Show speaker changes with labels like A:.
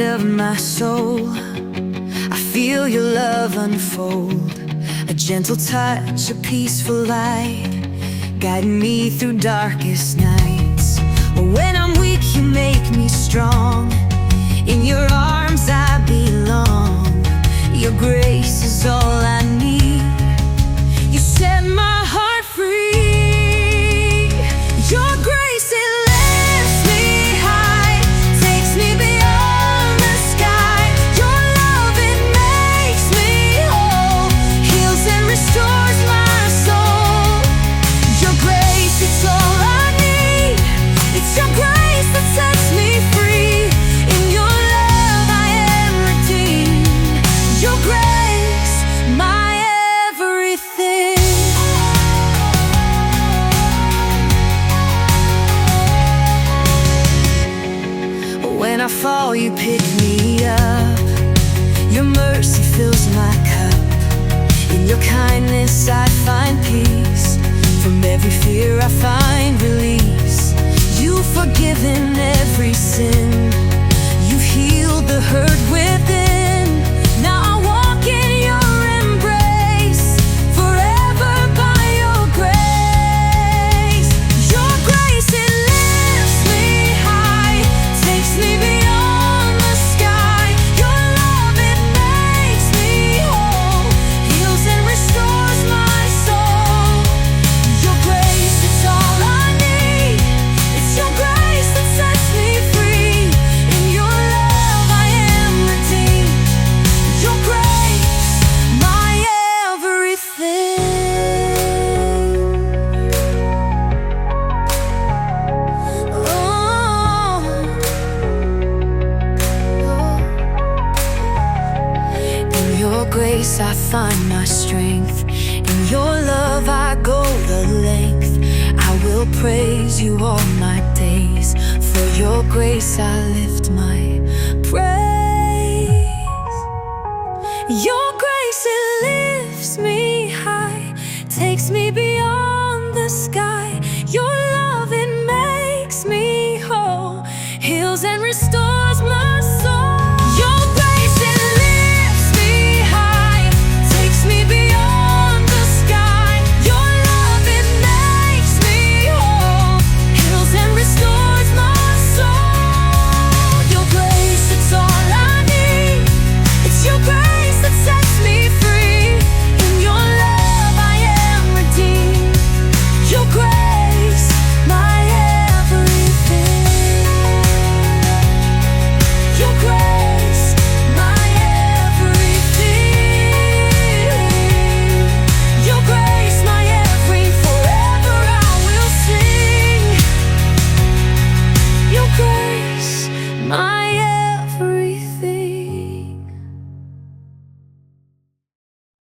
A: of my soul. I feel your love unfold, a gentle touch, a peaceful light, guiding me through darkest nights. When I'm weak, you make me strong. In your arms I belong. Your grace is all I need. You set my heart free. Your grace, it lifts me high, takes me beyond the sky. Your love, it makes me whole, heals and restores my soul. Your grace, it's all I need. It's your grace that sets me free. In your love I am redeemed. Your grace, my everything. When I fall, you pick me up. Your mercy fills my cup. In your kindness I find peace. From every fear I find release. You've forgiven every sin. You've healed the hurt within. Now I walk in your embrace, forever by your grace. Your grace, it lifts me high, takes me beyond the sky. Your love, it makes me whole, heals and restores my soul. Your grace, it's all I need. It's your grace that sets me free. In your love I am redeemed. Your grace, my everything. In your grace I find my strength. In your love I go the length. I will praise you all my days. For your grace I lift my praise. Your